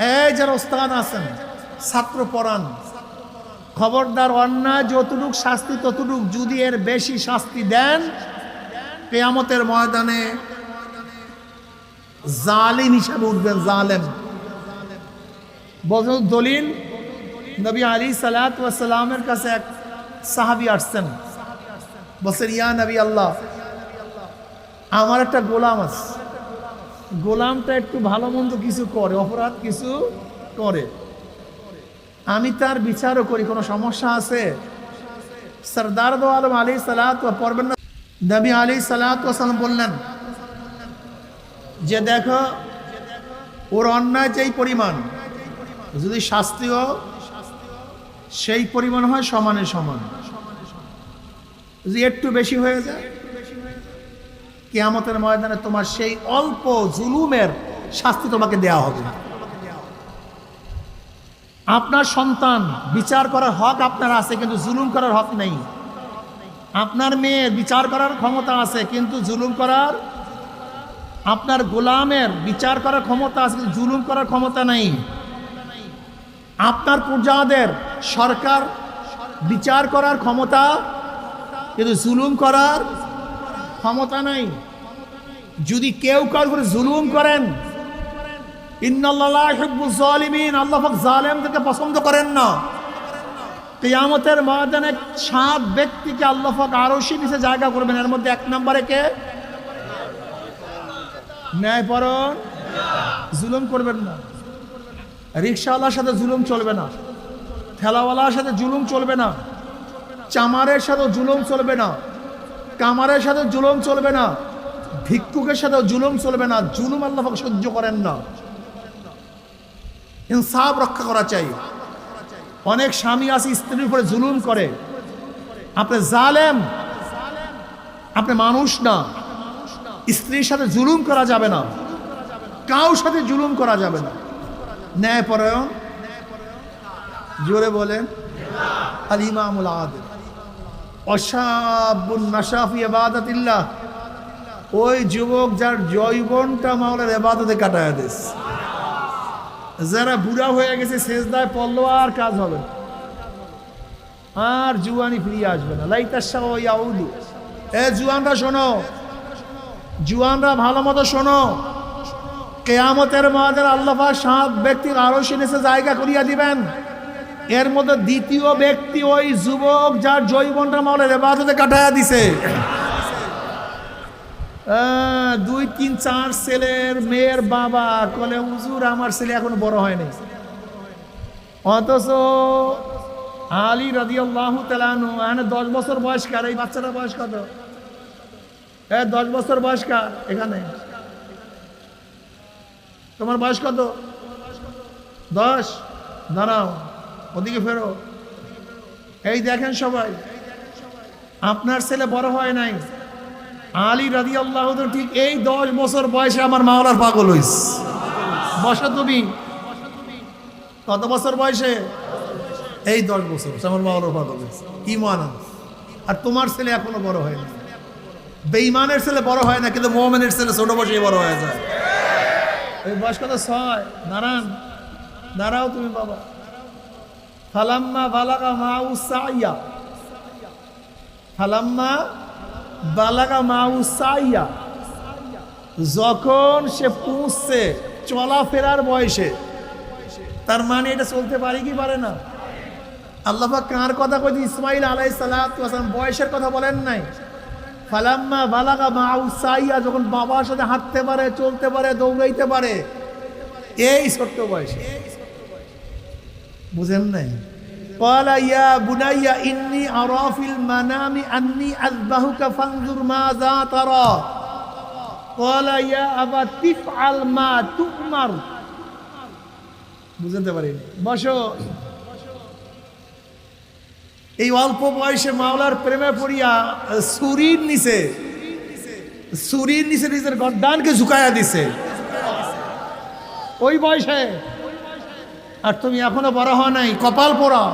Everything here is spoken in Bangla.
এই যারা ওস্তাদ আছেন, ছাত্র পড়ান, খবরদার অন্যায় যতটুক শাস্তি ততটুক, যদি এর বেশি শাস্তি দেন কিয়ামতের ময়দানে জালিম হিসাবে উঠবেন। জালেম বলছেন দলিল, নবী আলাইহিস সালাতু ওয়াস সালামের কাছে এক সাহাবী আসছেন, বলছেন ইয়া নবী আল্লাহ, আমার একটা গোলাম আছে, গোলামটা একটু ভালো মন্দ কিছু করে, অপরাধ কিছু করে, আমি তার বিচারও করি, কোনো সমস্যা আছে? সরদার দো আলম আলাইহিস সালাতু পড়বেন না? নবী আলাইহিস সালাতু ওয়াস সালাম বললেন যে দেখো, ওর অন্যায় যেই পরিমাণ, যদি শাস্তিও সেই পরিমাণ হয় সমানে সমান, যদি একটু বেশি হয়ে যায় কিয়ামতের ময়দানে তোমার সেই অল্প জুলুমের শাস্তি তোমাকে দেওয়া হবে। আপনার সন্তান বিচার করার হক আপনার আছে, কিন্তু জুলুম করার হক নেই। আপনার মেয়ে বিচার করার ক্ষমতা আছে, কিন্তু জুলুম করার, আপনার গোলামের বিচার করার ক্ষমতা আছে, কিন্তু জুলুম করার ক্ষমতা নেই। আপনার প্রজাদের সরকার বিচার করার ক্ষমতা, কিন্তু জুলুম করার ক্ষমতা নাই। যদি কেউ কারোর উপরে জুলুম করেন, ইন্নাল্লাহা লা ইউহিব্বুজ জালিমিন, আল্লাহ পাক জালেমদেরকে পছন্দ করেন না। কিয়ামতের ময়দানে 7 ব্যক্তিকে আল্লাহ পাক আরশের নিচে জায়গা করবেন। এর মধ্যে 1 নম্বরে কে? ন্যায়পরায়ণ, জুলুম করবেন না। রিকশাওয়ালার সাথে জুলুম চলবে না, ঠেলাওয়ালার সাথে জুলুম চলবে না, চামারের সাথে জুলুম চলবে না, কামারের সাথে জুলুম চলবে না, ভিক্ষুকের সাথে জুলুম চলবে না। জুলুম আল্লাহ পাক সহ্য করেন না। ইনসাফ রক্ষা করা চাই। অনেক স্বামী আছে স্ত্রীর উপরে জুলুম করে, আপনি জালেম, আপনি মানুষ না। স্ত্রীর সাথে জুলুম করা যাবে না, কারোর সাথে জুলুম করা যাবে না। ন্যায়পরায়ণ, জোরে বলেন, আল ইমামুল আদিল। অশাবুন নাশা ফি ইবাদাতিল্লাহ, ওই যুবক যার যৌবনটা মাওলার ইবাদতে কাটায় দিয়েছে। যারা বুড়া হয়ে গেছে সেজদায় পড়লো আর কাজ হবে না, আর জুয়ানি ফিরিয়ে আসবে না। লাইতাশা ও ইয়াউদু। এ জুয়ানরা শোনো, জুয়ানরা ভালো মতো শোনো, কিয়ামতের ময়দানে আল্লাহ পাক 7 ব্যক্তির আরশের নিচে জায়গা করিয়া দিবেন। এর মধ্যে দ্বিতীয় ব্যক্তি ওই যুবক যার যৌবনটা মাওলার ইবাদতে কাটায়া দিছে। 2, 3, 4 ছেলের মেয়ের বাবা বলে হুজুর আমার ছেলে এখন বড় হয়নি, অথচ আলী রাদিয়াল্লাহু তাআলা আনহু 10 বছর বয়স্কার। এই বাচ্চাটার বয়স কত? 10 বছর বয়স্কার। এখানে তোমার বয়স কত? 10। দাঁড়াও, ওদিকে ফেরো। এই দেখেন সবাই, আপনার ছেলে বড় হয় নাই। আলী রাদিয়াল্লাহু তাআলা ঠিক এই 10 বছর বয়সে আমার মাওলার পাগল হইস। বসো তুমি। কত বছর বয়সে? এই 10 বছর আমার মাওলার পাগল হইস। ঈমান। আর তোমার ছেলে এখনো বড় হয়নি। বেঈমানের ছেলে বড় হয় না, কিন্তু মুমিনের ছেলে ছোট বয়সেই বড় হয়ে যায়। এই বয়স কত? 6। দাঁড়ান, দাঁড়াও তুমি বাবা। ফালাম্মা বালাগা মাউ সাইয়া, ফালাম্মা বালাগা মাউ সাইয়া, যখন সে পৌঁছছে চলাফেরার বয়সে, তার মানে এটা চলতে পারে কি পারে না? আল্লাহ পাক কার কথা কইছে? ইসমাঈল আলাইহিস সালাতু ওয়াস সালাম। বয়সের কথা বলেন নাই। ফালাম্মা বালাগা মাউ সাইয়া, যখন বাবার সাথে হাঁটতে পারে, চলতে পারে, দৌড়াইতে পারে, এই ছোট্ট বয়সে। বুঝেন নাই? ক্বালা ইয়া বুনাইয়া ইন্নী আরা ফিল মানামি আন্নী আযবাহুকা ফানজুর মাযা তারা। ক্বালা ইয়া আবা তিফআল মা তুমার। বুঝতে পারিনি। বসো। এই অল্প বয়সে মাওলার প্রেমে পড়িয়া ছুরির নিচে নিজের গর্দানকে ঝুঁকাইয়া দিছে ওই বয়সে। আর তুমি এখনো বড় হও নাই, কপাল পোড়া।